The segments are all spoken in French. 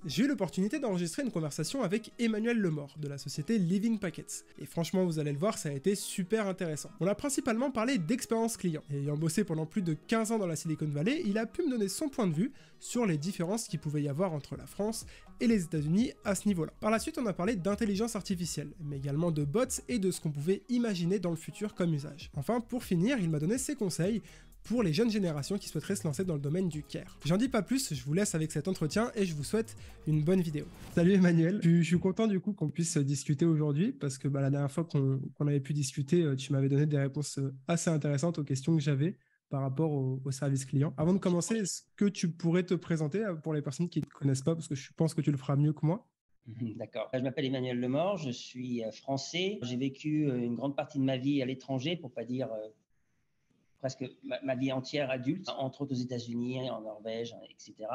j'ai eu l'opportunité d'enregistrer une conversation avec Emmanuel Lemort de la société Living Packets. Et franchement, vous allez le voir, ça a été super intéressant. On a principalement parlé d'expérience client. Et ayant bossé pendant plus de 15 ans dans la Silicon Valley, il a pu me donner son point de vue sur les différences qu'il pouvait y avoir entre la France et les États-Unis à ce niveau-là. Par la suite, on a parlé d'intelligence artificielle, mais également de bots et de ce qu'on pouvait imaginer dans le futur comme usage. Enfin, pour finir, il m'a donné ses conseils pour les jeunes générations qui souhaiteraient se lancer dans le domaine du care. J'en dis pas plus, je vous laisse avec cet entretien et je vous souhaite une bonne vidéo. Salut Emmanuel, je suis content du coup qu'on puisse discuter aujourd'hui parce que la dernière fois qu'on avait pu discuter, tu m'avais donné des réponses assez intéressantes aux questions que j'avais par rapport au service client. Avant de commencer, est-ce que tu pourrais te présenter pour les personnes qui ne te connaissent pas, parce que je pense que tu le feras mieux que moi? D'accord. Je m'appelle Emmanuel Lemort, je suis français. J'ai vécu une grande partie de ma vie à l'étranger, pour pas dire presque ma vie entière adulte, entre autres aux États-Unis, en Norvège, etc.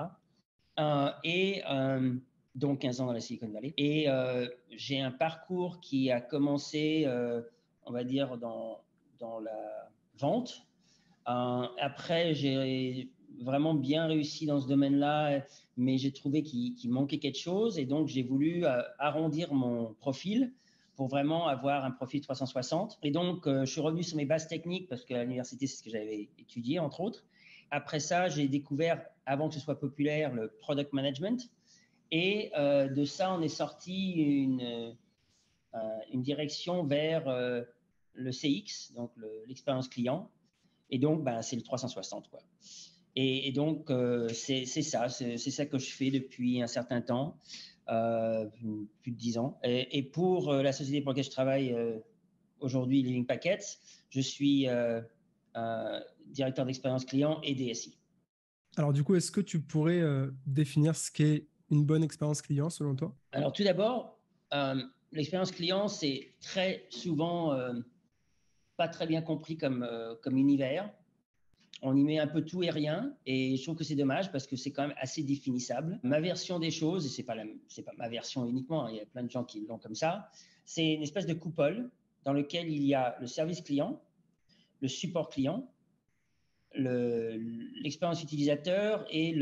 Donc 15 ans dans la Silicon Valley. Et j'ai un parcours qui a commencé, on va dire, dans la vente. Après, j'ai vraiment bien réussi dans ce domaine-là, mais j'ai trouvé qu'il manquait quelque chose. Et donc, j'ai voulu arrondir mon profil pour vraiment avoir un profil 360. Et donc, je suis revenu sur mes bases techniques parce qu'à l'université, c'est ce que j'avais étudié, entre autres. Après ça, j'ai découvert, avant que ce soit populaire, le product management. Et de ça, on est sorti une direction vers le CX, donc l'expérience client. Et donc, c'est le 360, quoi. Et donc, c'est ça que je fais depuis un certain temps, plus de 10 ans. Et pour la société pour laquelle je travaille aujourd'hui, Living Packets, je suis directeur d'expérience client et DSI. Alors du coup, est-ce que tu pourrais définir ce qu'est une bonne expérience client selon toi? Alors tout d'abord, l'expérience client, c'est très souvent pas très bien compris comme univers. On y met un peu tout et rien, et je trouve que c'est dommage parce que c'est quand même assez définissable. Ma version des choses, et c'est pas ma version uniquement, il y a plein de gens qui l'ont comme ça, c'est une espèce de coupole dans lequel il y a le service client, le support client, l'expérience utilisateur et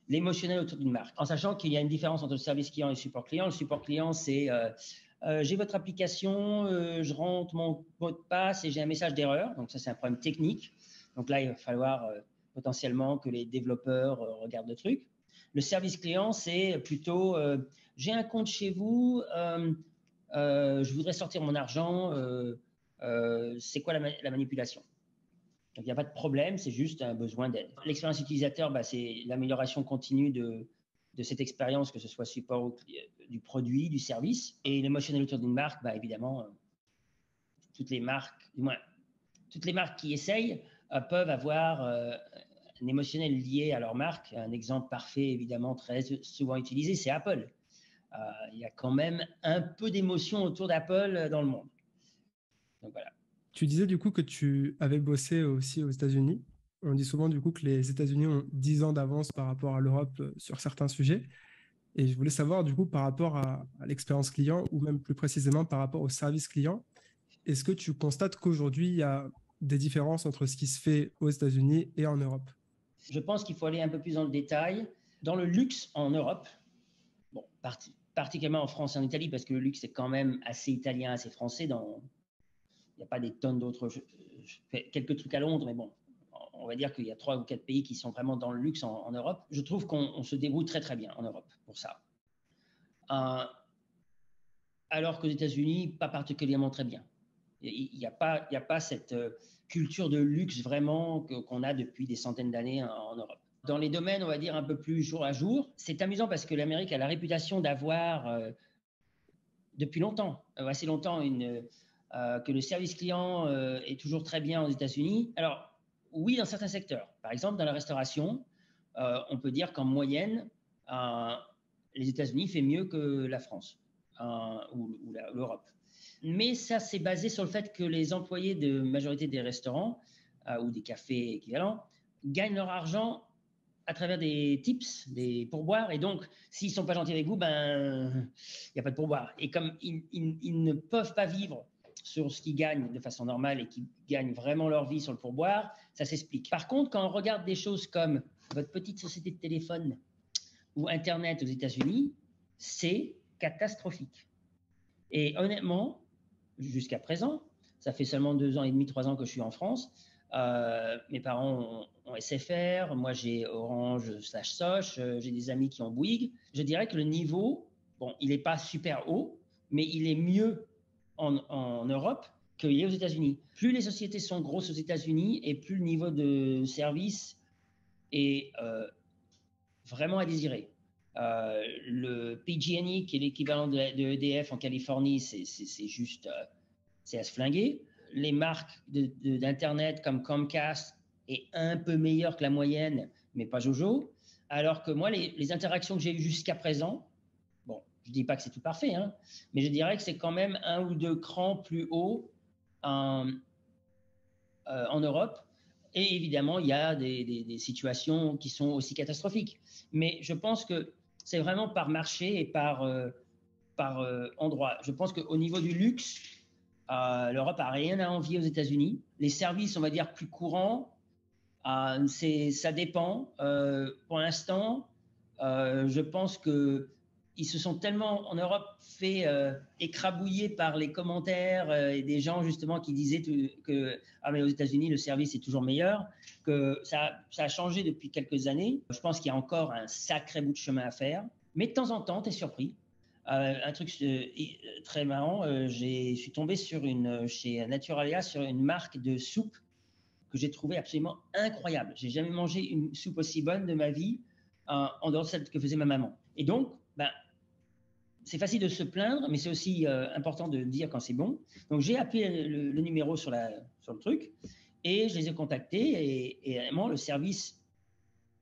l'émotionnel autour d'une marque. En sachant qu'il y a une différence entre le service client et le support client. Le support client, c'est j'ai votre application, je rentre mon mot de passe et j'ai un message d'erreur. Donc ça, c'est un problème technique. Donc là, il va falloir potentiellement que les développeurs regardent le truc. Le service client, c'est plutôt j'ai un compte chez vous, je voudrais sortir mon argent, c'est quoi la manipulation? Donc il n'y a pas de problème, c'est juste un besoin d'aide. L'expérience utilisateur, c'est l'amélioration continue de cette expérience, que ce soit support du produit, du service. Et l'émotionnel autour d'une marque, évidemment, toutes les marques qui essayent peuvent avoir un émotionnel lié à leur marque. Un exemple parfait, évidemment, très souvent utilisé, c'est Apple. Il y a quand même un peu d'émotion autour d'Apple dans le monde. Donc voilà. Tu disais du coup que tu avais bossé aussi aux États-Unis. On dit souvent du coup que les États-Unis ont 10 ans d'avance par rapport à l'Europe sur certains sujets. Et je voulais savoir du coup par rapport à l'expérience client ou même plus précisément par rapport au service client, est-ce que tu constates qu'aujourd'hui il y a des différences entre ce qui se fait aux États-Unis et en Europe? Je pense qu'il faut aller un peu plus dans le détail. Dans le luxe en Europe, bon, particulièrement en France et en Italie, parce que le luxe est quand même assez italien, assez français. Il n'y a pas des tonnes d'autres. Je fais quelques trucs à Londres, mais bon, on va dire qu'il y a 3 ou 4 pays qui sont vraiment dans le luxe en Europe. Je trouve qu'on se débrouille très très bien en Europe pour ça. Alors qu'aux États-Unis, pas particulièrement très bien. Il n'y a pas cette culture de luxe vraiment qu'on a depuis des centaines d'années en Europe. Dans les domaines, on va dire, un peu plus jour à jour, c'est amusant parce que l'Amérique a la réputation d'avoir, depuis longtemps, assez longtemps, que le service client est toujours très bien aux États-Unis. Alors, oui, dans certains secteurs. Par exemple, dans la restauration, on peut dire qu'en moyenne, les États-Unis font mieux que la France ou l'Europe. Mais ça, c'est basé sur le fait que les employés de majorité des restaurants ou des cafés équivalents gagnent leur argent à travers des tips, des pourboires. Et donc, s'ils ne sont pas gentils avec vous, il n'y a pas de pourboire. Et comme ils ne peuvent pas vivre sur ce qu'ils gagnent de façon normale et qui gagnent vraiment leur vie sur le pourboire, ça s'explique. Par contre, quand on regarde des choses comme votre petite société de téléphone ou Internet aux États-Unis, c'est catastrophique. Et honnêtement, jusqu'à présent, ça fait seulement 2 ans et demi, 3 ans que je suis en France. Mes parents ont SFR, moi j'ai Orange/Soch, j'ai des amis qui ont Bouygues. Je dirais que le niveau, bon, il n'est pas super haut, mais il est mieux en Europe qu'il est aux États-Unis. Plus les sociétés sont grosses aux États-Unis et plus le niveau de service est vraiment à désirer. Le PG&E, qui est l'équivalent de EDF en Californie, c'est juste, c'est à se flinguer. Les marques d'Internet comme Comcast est un peu meilleure que la moyenne, mais pas jojo. Alors que moi, les interactions que j'ai eues jusqu'à présent, bon, je ne dis pas que c'est tout parfait, hein, mais je dirais que c'est quand même 1 ou 2 crans plus haut en Europe. Et évidemment, il y a des situations qui sont aussi catastrophiques. Mais je pense que c'est vraiment par marché et par endroit. Je pense qu'au niveau du luxe, l'Europe n'a rien à envier aux États-Unis. Les services, on va dire, plus courants, ça dépend. Pour l'instant, je pense qu'ils se sont tellement, en Europe, fait écrabouiller par les commentaires et des gens, justement, qui disaient que mais aux États-Unis, le service est toujours meilleur, que ça a changé depuis quelques années. Je pense qu'il y a encore un sacré bout de chemin à faire. Mais de temps en temps, tu es surpris. Un truc très marrant, je suis tombé chez Naturalia sur une marque de soupe que j'ai trouvé absolument incroyable. J'ai jamais mangé une soupe aussi bonne de ma vie en dehors de celle que faisait ma maman. Et donc, c'est facile de se plaindre, mais c'est aussi important de dire quand c'est bon. Donc, j'ai appelé le numéro sur le truc et je les ai contactés et vraiment, le service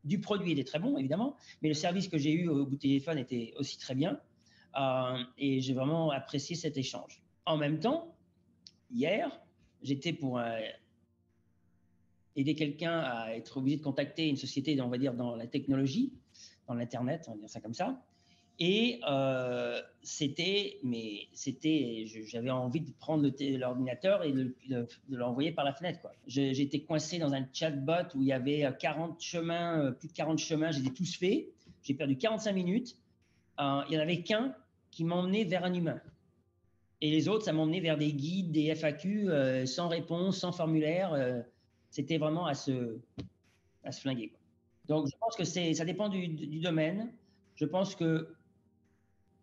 du produit était très bon, évidemment, mais le service que j'ai eu au bout de téléphone était aussi très bien. Et j'ai vraiment apprécié cet échange. En même temps, hier, j'étais pour aider quelqu'un à être obligé de contacter une société, on va dire, dans la technologie, dans l'Internet, on va dire ça comme ça. Et j'avais envie de prendre l'ordinateur et de l'envoyer par la fenêtre, quoi. J'étais coincé dans un chatbot où il y avait 40 chemins, plus de 40 chemins, je les ai tous faits. J'ai perdu 45 minutes. Il n'y en avait qu'un qui m'emmenait vers un humain. Et les autres, ça m'emmenait vers des guides, des FAQ, sans réponse, sans formulaire. C'était vraiment à se flinguer, quoi. Donc, je pense que ça dépend du domaine. Je pense que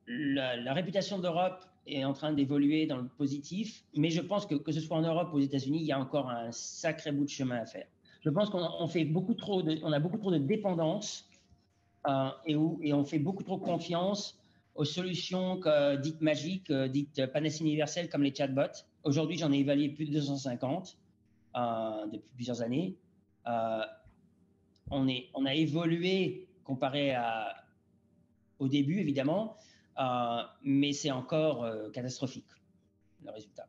la réputation d'Europe est en train d'évoluer dans le positif, mais je pense que ce soit en Europe ou aux États-Unis, il y a encore un sacré bout de chemin à faire. Je pense qu'on a beaucoup trop de dépendance et on fait beaucoup trop confiance aux solutions dites magiques, dites panacées universelles comme les chatbots. Aujourd'hui, j'en ai évalué plus de 250 depuis plusieurs années. On a évolué comparé au début, évidemment, mais c'est encore catastrophique, le résultat.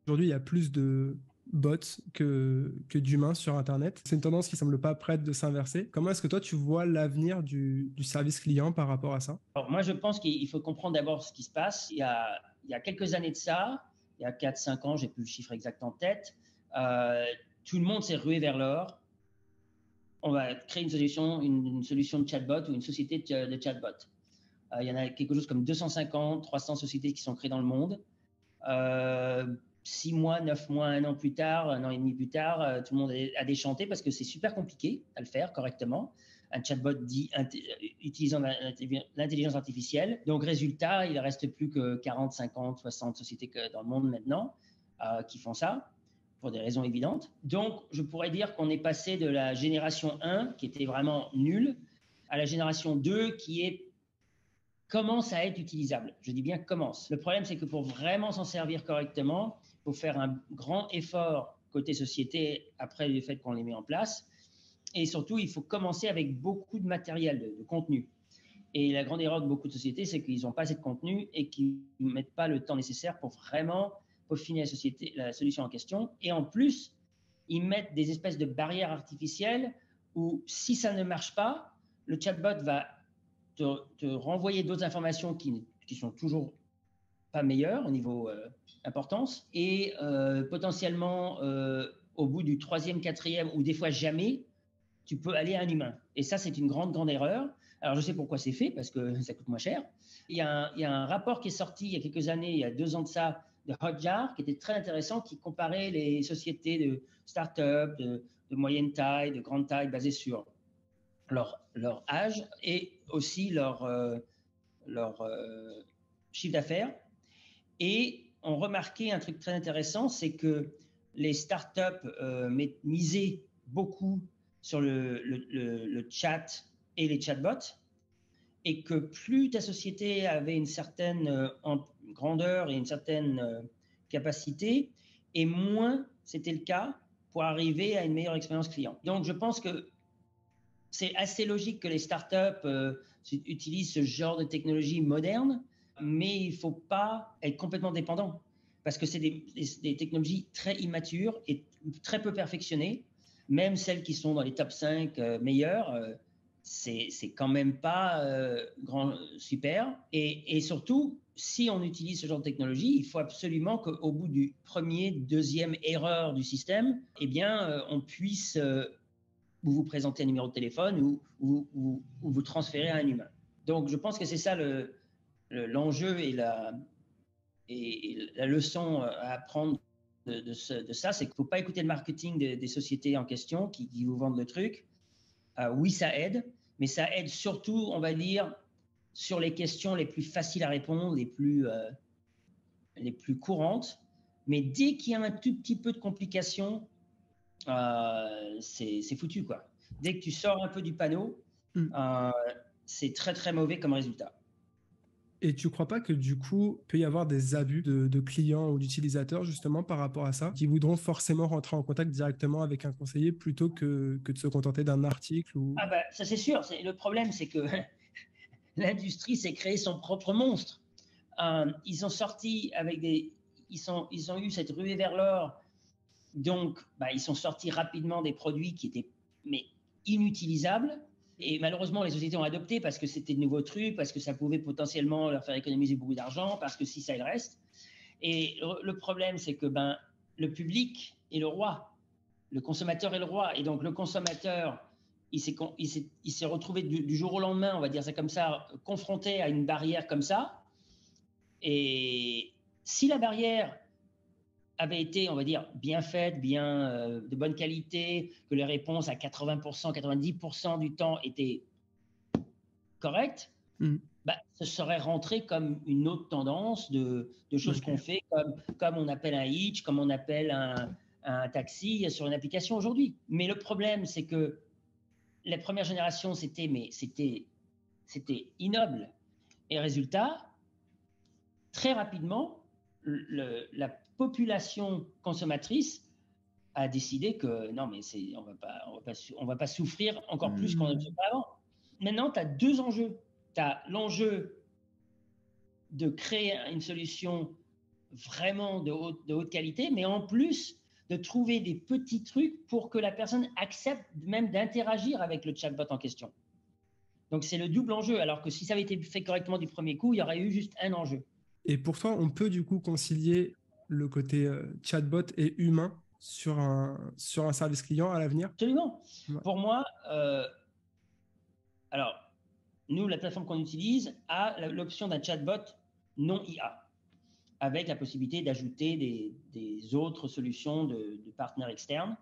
Aujourd'hui, il y a plus de bots que d'humains sur Internet. C'est une tendance qui semble pas prête de s'inverser. Comment est-ce que toi, tu vois l'avenir du service client par rapport à ça? Alors, moi, je pense qu'il faut comprendre d'abord ce qui se passe. Il y a quelques années de ça, il y a 4-5 ans, j'ai plus le chiffre exact en tête, tout le monde s'est rué vers l'or. On va créer une solution de chatbot ou une société de chatbot. Il y en a quelque chose comme 250, 300 sociétés qui sont créées dans le monde. 6 mois, 9 mois, 1 an plus tard, 1 an et demi plus tard, tout le monde a déchanté parce que c'est super compliqué à le faire correctement. Un chatbot utilisant l'intelligence artificielle. Donc, résultat, il ne reste plus que 40, 50, 60 sociétés dans le monde maintenant qui font ça, pour des raisons évidentes. Donc, je pourrais dire qu'on est passé de la génération 1, qui était vraiment nulle, à la génération 2, qui commence à être utilisable. Je dis bien commence. Le problème, c'est que pour vraiment s'en servir correctement, il faut faire un grand effort côté société après le fait qu'on les met en place. Et surtout, il faut commencer avec beaucoup de matériel, de contenu. Et la grande erreur de beaucoup de sociétés, c'est qu'ils n'ont pas assez de contenu et qu'ils ne mettent pas le temps nécessaire pour vraiment peaufiner la solution en question. Et en plus, ils mettent des espèces de barrières artificielles où si ça ne marche pas, le chatbot va te renvoyer d'autres informations qui sont toujours pas meilleures au niveau importance. Et potentiellement, au bout du 3e, 4e ou des fois jamais, tu peux aller à un humain. Et ça, c'est une grande, grande erreur. Alors, je sais pourquoi c'est fait, parce que ça coûte moins cher. Il y a un rapport qui est sorti il y a quelques années, il y a 2 ans de ça, de Hotjar, qui était très intéressant, qui comparait les sociétés de start-up, de moyenne taille, de grande taille, basées sur leur âge et aussi leur chiffre d'affaires. Et on remarquait un truc très intéressant, c'est que les startups misaient beaucoup sur le chat et les chatbots, et que plus ta société avait une certaine grandeur et une certaine capacité, et moins c'était le cas pour arriver à une meilleure expérience client. Donc, je pense que c'est assez logique que les startups utilisent ce genre de technologie moderne, mais il ne faut pas être complètement dépendant, parce que c'est des technologies très immatures et très peu perfectionnées. Même celles qui sont dans les top 5 meilleures, c'est quand même pas super. Et surtout, si on utilise ce genre de technologie, il faut absolument qu'au bout du premier, deuxième erreur du système, eh bien, on puisse vous présenter un numéro de téléphone ou vous transférer à un humain. Donc, je pense que c'est ça l'enjeu et la leçon à apprendre de ça, c'est qu'il ne faut pas écouter le marketing des sociétés en question qui vous vendent le truc. Oui, ça aide, mais ça aide surtout, on va dire, sur les questions les plus faciles à répondre, les plus courantes. Mais dès qu'il y a un tout petit peu de complications, c'est foutu, quoi. Dès que tu sors un peu du panneau, c'est très, très mauvais comme résultat. Et tu crois pas que du coup, peut y avoir des abus de clients ou d'utilisateurs justement par rapport à ça, qui voudront forcément rentrer en contact directement avec un conseiller plutôt que de se contenter d'un article ou... Ah bah, ça c'est sûr. Le problème, c'est que l'industrie s'est créée son propre monstre. Ils ont sorti avec ils ont eu cette ruée vers l'or. Donc, ils sont sortis rapidement des produits qui étaient inutilisables. Et malheureusement, les sociétés ont adopté parce que c'était de nouveaux trucs, parce que ça pouvait potentiellement leur faire économiser beaucoup d'argent, parce que si ça, il reste. Et le problème, c'est que le public est le roi, le consommateur est le roi. Et donc, le consommateur, il s'est retrouvé du jour au lendemain, on va dire ça comme ça, confronté à une barrière comme ça. Et si la barrière avait été, on va dire, bien faite, de bonne qualité, que les réponses à 80%, 90% du temps étaient correctes, ce serait rentré comme une autre tendance de choses qu'on fait, comme on appelle un hitch, comme on appelle un taxi sur une application aujourd'hui. Mais le problème, c'est que la première génération, c'était ignoble. Et résultat, très rapidement, la population consommatrice a décidé que non, mais on va pas souffrir encore plus qu'on ne le faisait pas avant. Maintenant, tu as 2 enjeux. Tu as l'enjeu de créer une solution vraiment de haute qualité, mais en plus de trouver des petits trucs pour que la personne accepte même d'interagir avec le chatbot en question. Donc, c'est le double enjeu, alors que si ça avait été fait correctement du premier coup, il y aurait eu juste un enjeu. Et pour toi, on peut du coup concilier le côté chatbot et humain sur un service client à l'avenir? Absolument. Ouais. Pour moi, alors, nous, la plateforme qu'on utilise a l'option d'un chatbot non IA, avec la possibilité d'ajouter des autres solutions de partenaires externes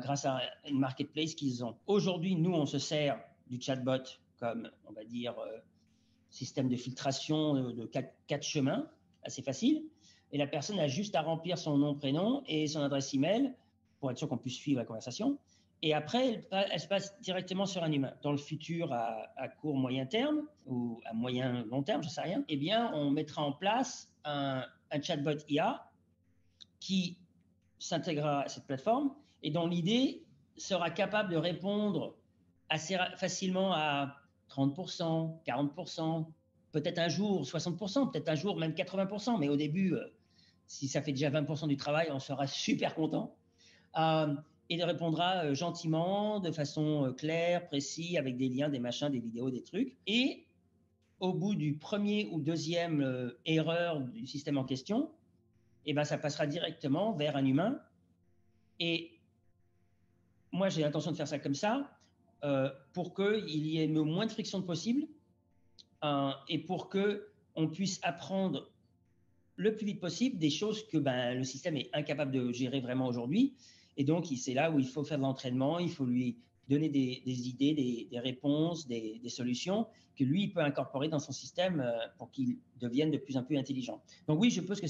grâce à une marketplace qu'ils ont. Aujourd'hui, nous, on se sert du chatbot comme, on va dire, système de filtration de 4 chemins, assez facile. Et la personne a juste à remplir son nom, prénom et son adresse email pour être sûr qu'on puisse suivre la conversation. Et après, elle se passe directement sur un humain. Dans le futur, à court, moyen terme, ou à moyen, long terme, je ne sais rien, eh bien, on mettra en place un chatbot IA qui s'intégrera à cette plateforme et dont l'idée sera capable de répondre assez facilement à 30%, 40%, peut-être un jour 60%, peut-être un jour même 80%, mais au début, si ça fait déjà 20% du travail, on sera super content. Et il répondra gentiment, de façon claire, précise, avec des liens, des machins, des vidéos, des trucs. Et au bout du premier ou deuxième erreur du système en question, eh ben, ça passera directement vers un humain. Et moi, j'ai l'intention de faire ça comme ça. pour qu'il y ait le moins de friction possible et pour qu'on puisse apprendre le plus vite possible des choses que le système est incapable de gérer vraiment aujourd'hui. Et donc, c'est là où il faut faire de l'entraînement, il faut lui donner des idées, des réponses, des solutions que lui, il peut incorporer dans son système pour qu'il devienne de plus en plus intelligent. Donc oui, je pense que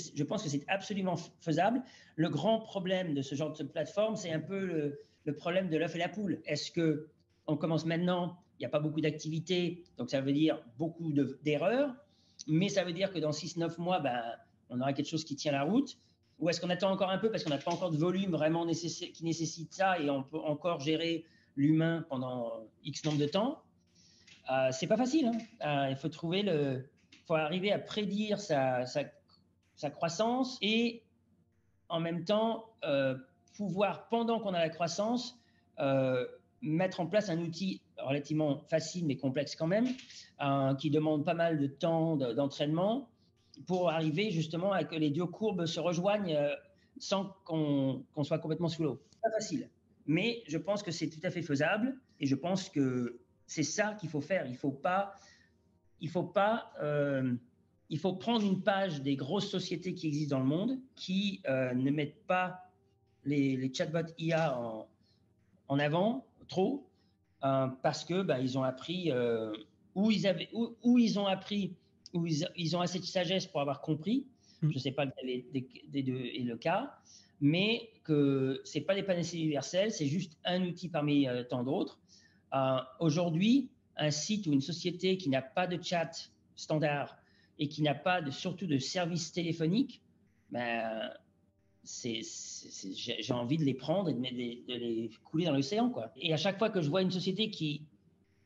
c'est absolument faisable. Le grand problème de ce genre de plateforme, c'est un peu le problème de l'œuf et la poule. Est-ce qu'on commence maintenant, il n'y a pas beaucoup d'activité, donc ça veut dire beaucoup d'erreurs, mais ça veut dire que dans 6-9 mois, on aura quelque chose qui tient la route. Ou est-ce qu'on attend encore un peu parce qu'on n'a pas encore de volume vraiment qui nécessite ça et on peut encore gérer l'humain pendant X nombre de temps? C'est pas facile. Il faut faut arriver à prédire sa croissance et en même temps pouvoir, pendant qu'on a la croissance, mettre en place un outil relativement facile mais complexe quand même, qui demande pas mal de temps d'entraînement pour arriver justement à que les deux courbes se rejoignent sans qu'on soit complètement sous l'eau. Pas facile, mais je pense que c'est tout à fait faisable et je pense que c'est ça qu'il faut faire. Il faut prendre une page des grosses sociétés qui existent dans le monde qui ne mettent pas les chatbots IA en avant trop parce que ils ont appris où ils ont appris, où ils ont assez de sagesse pour avoir compris. Je ne sais pas lequel des deux est le cas, mais que ce n'est pas des panaceys universels, c'est juste un outil parmi tant d'autres. Aujourd'hui, un site ou une société qui n'a pas de chat standard et qui n'a pas surtout de service téléphonique, j'ai envie de les prendre et de les couler dans l'océan, quoi. Et à chaque fois que je vois une société qui,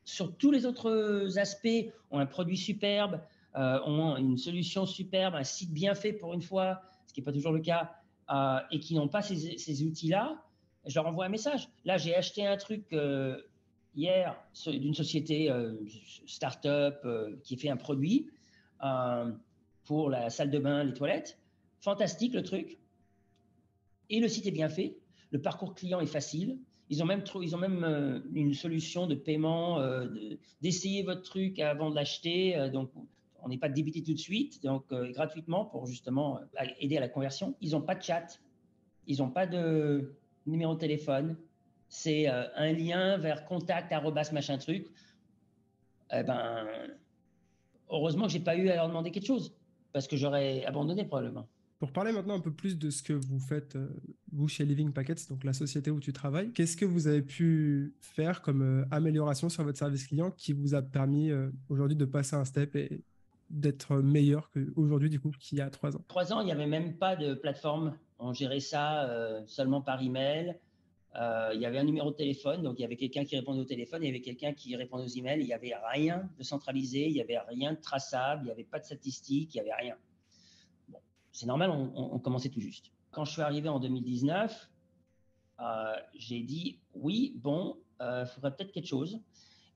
sur tous les autres aspects, ont un produit superbe, ont une solution superbe, un site bien fait pour une fois, ce qui n'est pas toujours le cas, et qui n'ont pas ces outils-là, je leur envoie un message. Là, j'ai acheté un truc hier d'une société start-up qui fait un produit pour la salle de bain, les toilettes. Fantastique le truc. Et le site est bien fait. Le parcours client est facile. Ils ont même une solution de paiement, d'essayer votre truc avant de l'acheter. Donc, on n'est pas débité tout de suite, donc gratuitement pour justement aider à la conversion. Ils n'ont pas de chat. Ils n'ont pas de numéro de téléphone. C'est un lien vers contact @ machin truc. Heureusement que j'ai pas eu à leur demander quelque chose parce que j'aurais abandonné probablement. Pour parler maintenant un peu plus de ce que vous faites, vous, chez Living Packets, donc la société où tu travailles, qu'est-ce que vous avez pu faire comme amélioration sur votre service client qui vous a permis aujourd'hui de passer un step et d'être meilleur qu'aujourd'hui, du coup, qu'il y a 3 ans? 3 ans, il n'y avait même pas de plateforme. On gérait ça seulement par email. Il y avait un numéro de téléphone, donc il y avait quelqu'un qui répondait au téléphone, il y avait quelqu'un qui répondait aux emails. Il n'y avait rien de centralisé, il n'y avait rien de traçable, il n'y avait pas de statistiques, il n'y avait rien. Bon, c'est normal, on commençait tout juste. Quand je suis arrivé en 2019, j'ai dit oui, bon, il faudrait peut-être quelque chose.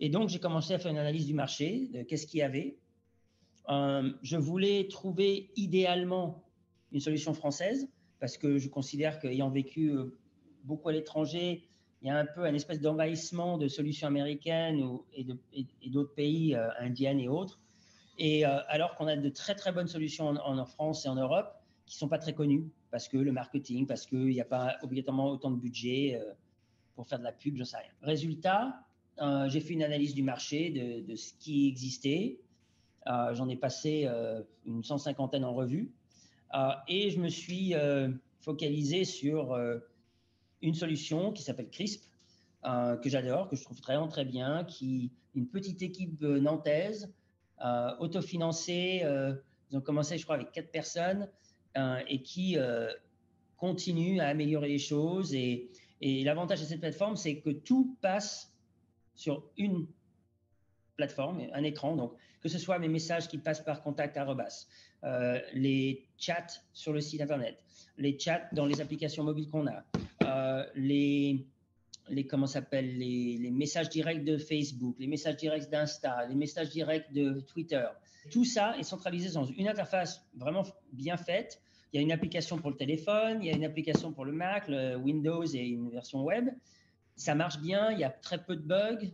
Et donc, j'ai commencé à faire une analyse du marché, de qu'est-ce qu'il y avait. Je voulais trouver idéalement une solution française parce que je considère qu'ayant vécu beaucoup à l'étranger, il y a un peu un espèce d'envahissement de solutions américaines et d'autres pays, indiennes et autres. Et alors qu'on a de très très bonnes solutions en France et en Europe qui ne sont pas très connues parce que le marketing, parce qu'il n'y a pas obligatoirement autant de budget pour faire de la pub, je ne sais rien. Résultat, j'ai fait une analyse du marché de ce qui existait. J'en ai passé une 150aine en revue et je me suis focalisé sur une solution qui s'appelle Crisp, que j'adore, que je trouve vraiment très bien, une petite équipe nantaise, autofinancée. Ils ont commencé, je crois, avec 4 personnes et qui continue à améliorer les choses. Et l'avantage de cette plateforme, c'est que tout passe sur une plateforme, un écran. Donc, que ce soit mes messages qui passent par contact @, les chats sur le site internet, les chats dans les applications mobiles qu'on a, les messages directs de Facebook, les messages directs d'Insta, les messages directs de Twitter. Tout ça est centralisé dans une interface vraiment bien faite. Il y a une application pour le téléphone, il y a une application pour le Mac, le Windows et une version web. Ça marche bien, il y a très peu de bugs,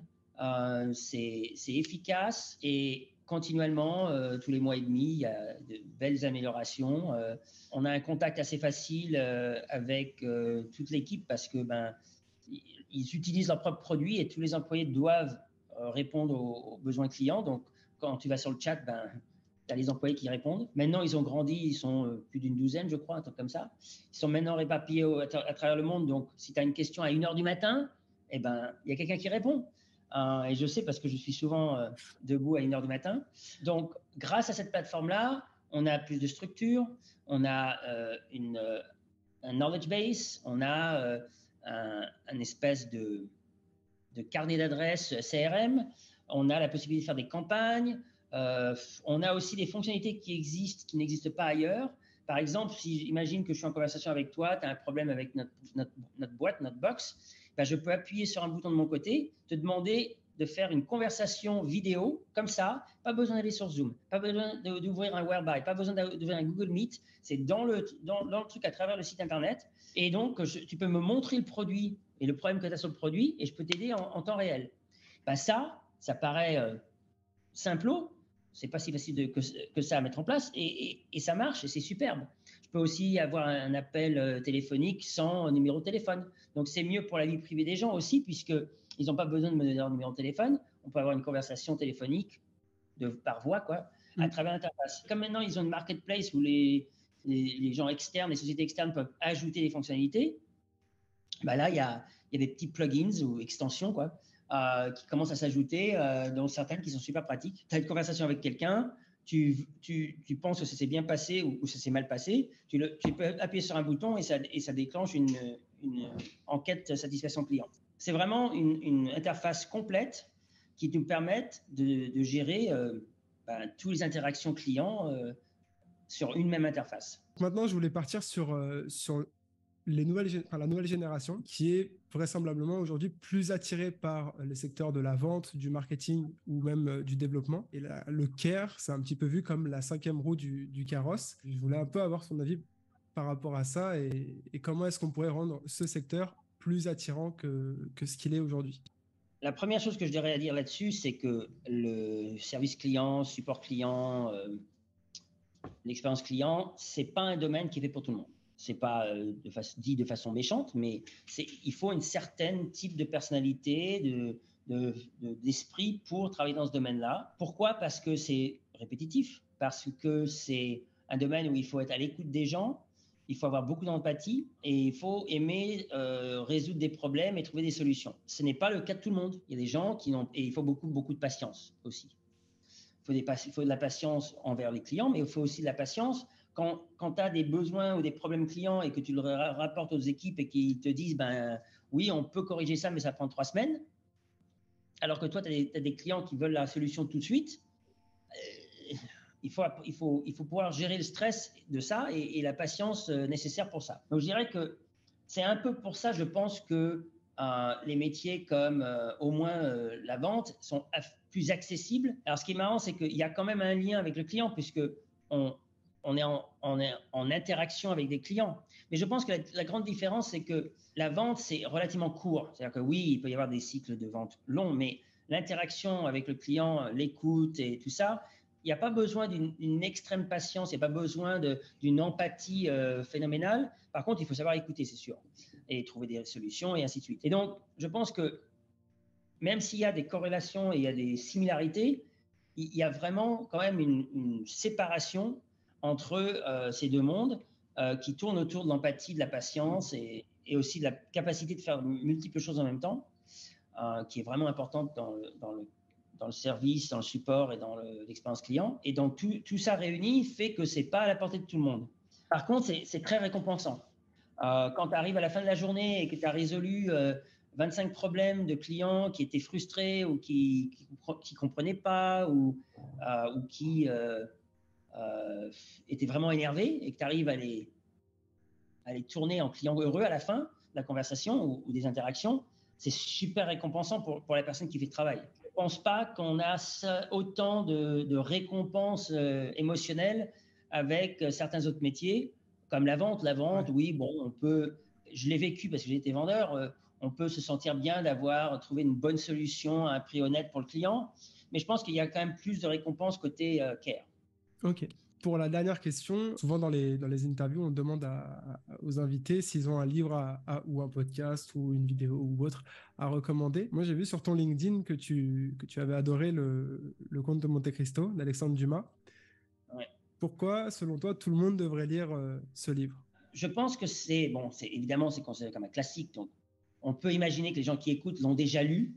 c'est efficace et continuellement, tous les mois et demi, il y a de belles améliorations. On a un contact assez facile avec toute l'équipe parce que ils utilisent leurs propres produits et tous les employés doivent répondre aux besoins clients. Donc, quand tu vas sur le chat, tu as les employés qui répondent. Maintenant, ils ont grandi, ils sont plus d'une douzaine, je crois, un truc comme ça. Ils sont maintenant réparpillés à travers le monde. Donc, si tu as une question à 1h du matin, il y a quelqu'un qui répond. Et je sais parce que je suis souvent debout à 1h du matin. Donc, grâce à cette plateforme-là, on a plus de structure, on a un knowledge base, on a un espèce de carnet d'adresses CRM, on a la possibilité de faire des campagnes, on a aussi des fonctionnalités qui existent, qui n'existent pas ailleurs. Par exemple, si j'imagine que je suis en conversation avec toi, tu as un problème avec notre boîte, notre box, je peux appuyer sur un bouton de mon côté, te demander de faire une conversation vidéo comme ça, pas besoin d'aller sur Zoom, pas besoin d'ouvrir un Whereby, pas besoin d'ouvrir un Google Meet, c'est dans le truc à travers le site internet. Et donc, tu peux me montrer le produit et le problème que tu as sur le produit et je peux t'aider en temps réel. Ça paraît simplo, c'est pas si facile que ça à mettre en place et ça marche et c'est superbe. Je peux aussi avoir un appel téléphonique sans numéro de téléphone. Donc, c'est mieux pour la vie privée des gens aussi, puisqu'ils n'ont pas besoin de me donner leur numéro de téléphone. On peut avoir une conversation téléphonique par voix, à travers l'interface. Comme maintenant, ils ont une marketplace où les gens externes, les sociétés externes peuvent ajouter des fonctionnalités. Là, il y a des petits plugins ou extensions, qui commencent à s'ajouter, dont certaines qui sont super pratiques. Tu as une conversation avec quelqu'un, tu penses que ça s'est bien passé ou ça s'est mal passé, tu peux appuyer sur un bouton et ça déclenche une enquête satisfaction client. C'est vraiment une interface complète qui nous permet de gérer toutes les interactions clients sur une même interface. Maintenant, je voulais partir sur la nouvelle génération qui est vraisemblablement aujourd'hui plus attirée par les secteurs de la vente, du marketing ou même du développement. Et le care, c'est un petit peu vu comme la 5e roue du carrosse. Je voulais un peu avoir son avis par rapport à ça et comment est-ce qu'on pourrait rendre ce secteur plus attirant que ce qu'il est aujourd'hui. La première chose que je devrais dire là-dessus, c'est que le service client, support client, l'expérience client, c'est pas un domaine qui est fait pour tout le monde. C'est pas dit de façon méchante, mais il faut une certaine type de personnalité, d'esprit pour travailler dans ce domaine-là. Pourquoi ? Parce que c'est répétitif, parce que c'est un domaine où il faut être à l'écoute des gens, il faut avoir beaucoup d'empathie et il faut aimer résoudre des problèmes et trouver des solutions. Ce n'est pas le cas de tout le monde. Il y a des gens et il faut beaucoup de patience aussi. Il faut de la patience envers les clients, mais il faut aussi de la patience quand tu as des besoins ou des problèmes clients et que tu le rapportes aux équipes et qu'ils te disent oui, on peut corriger ça, mais ça prend 3 semaines. Alors que toi, tu as des clients qui veulent la solution tout de suite. Il faut pouvoir gérer le stress de ça et la patience nécessaire pour ça. Donc, je dirais que c'est un peu pour ça, je pense que les métiers comme au moins la vente sont plus accessibles. Alors, ce qui est marrant, c'est qu'il y a quand même un lien avec le client puisque on est en interaction avec des clients. Mais je pense que la grande différence, c'est que la vente, c'est relativement court. C'est-à-dire que oui, il peut y avoir des cycles de vente longs, mais l'interaction avec le client, l'écoute et tout ça, il n'y a pas besoin d'une extrême patience, il n'y a pas besoin d'une empathie phénoménale. Par contre, il faut savoir écouter, c'est sûr, et trouver des solutions et ainsi de suite. Et donc, je pense que même s'il y a des corrélations et il y a des similarités, il y a vraiment quand même une séparation entre ces deux mondes qui tournent autour de l'empathie, de la patience et aussi de la capacité de faire multiples choses en même temps, qui est vraiment importante dans le service, dans le support et dans l'expérience client. Et donc, tout ça réuni fait que ce n'est pas à la portée de tout le monde. Par contre, c'est très récompensant. Quand tu arrives à la fin de la journée et que tu as résolu 25 problèmes de clients qui étaient frustrés ou qui ne comprenaient pas ou qui étaient vraiment énervés et que tu arrives à les tourner en clients heureux à la fin de la conversation ou des interactions, c'est super récompensant pour la personne qui fait le travail. Je ne pense pas qu'on a autant de récompenses émotionnelles avec certains autres métiers, comme la vente. La vente, oui, bon, je l'ai vécu parce que j'ai été vendeur, on peut se sentir bien d'avoir trouvé une bonne solution à un prix honnête pour le client. Mais je pense qu'il y a quand même plus de récompenses côté care. Ok. Pour la dernière question, souvent dans les interviews, on demande aux invités s'ils ont un livre ou un podcast ou une vidéo ou autre à recommander. Moi, j'ai vu sur ton LinkedIn que tu avais adoré le Comte de Monte Cristo d'Alexandre Dumas. Ouais. Pourquoi, selon toi, tout le monde devrait lire ce livre? Je pense que évidemment, c'est considéré comme un classique. Donc, on peut imaginer que les gens qui écoutent l'ont déjà lu.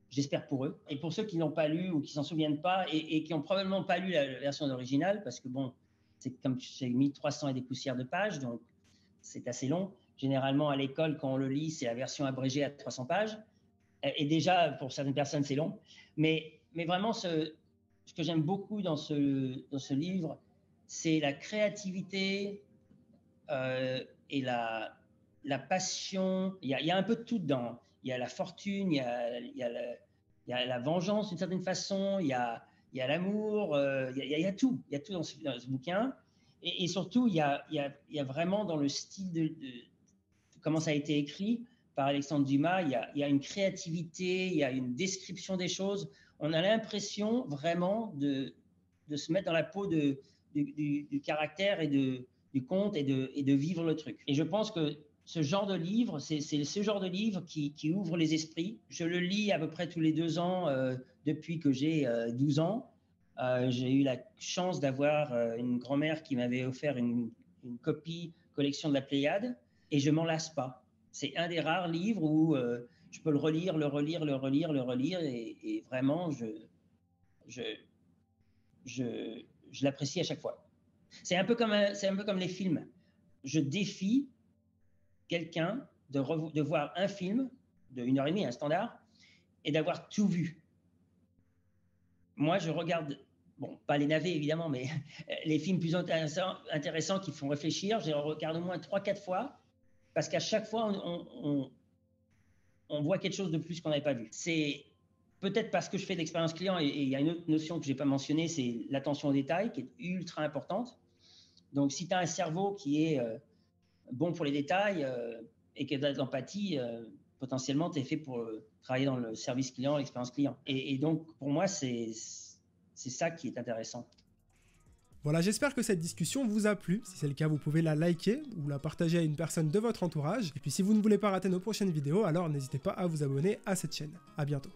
J'espère pour eux. Et pour ceux qui n'ont pas lu ou qui s'en souviennent pas et qui n'ont probablement pas lu la version originale, parce que bon, c'est comme j'ai mis 300 et des poussières de pages, donc c'est assez long. Généralement, à l'école, quand on le lit, c'est la version abrégée à 300 pages. Et déjà, pour certaines personnes, c'est long. Mais vraiment, ce que j'aime beaucoup dans ce livre, c'est la créativité et la passion. Il y a un peu de tout dedans. Il y a la fortune, il y a la vengeance d'une certaine façon, il y a l'amour, il y a tout. Il y a tout dans ce bouquin. Et surtout, il y a vraiment dans le style de comment ça a été écrit par Alexandre Dumas, il y a une créativité, il y a une description des choses. On a l'impression vraiment de se mettre dans la peau du caractère et du conte et de vivre le truc. Et je pense que ce genre de livre, c'est ce genre de livre qui ouvre les esprits. Je le lis à peu près tous les 2 ans depuis que j'ai 12 ans. J'ai eu la chance d'avoir une grand-mère qui m'avait offert une copie collection de la Pléiade et je m'en lasse pas. C'est un des rares livres où je peux le relire et vraiment je l'apprécie à chaque fois. C'est un peu comme les films. Je défie quelqu'un de voir un film de 1h30, un standard, et d'avoir tout vu. Moi, je regarde, bon, pas les navets évidemment, mais les films plus intéressants qui font réfléchir, je les regarde au moins 3-4 fois, parce qu'à chaque fois, on voit quelque chose de plus qu'on n'avait pas vu. C'est peut-être parce que je fais de l'expérience client, et il y a une autre notion que je n'ai pas mentionnée, c'est l'attention aux détails, qui est ultra importante. Donc, si tu as un cerveau qui est bon pour les détails et qui a de l'empathie, potentiellement, tu es fait pour travailler dans le service client, l'expérience client. Et donc, pour moi, c'est ça qui est intéressant. Voilà, j'espère que cette discussion vous a plu. Si c'est le cas, vous pouvez la liker ou la partager à une personne de votre entourage. Et puis si vous ne voulez pas rater nos prochaines vidéos, alors n'hésitez pas à vous abonner à cette chaîne. À bientôt.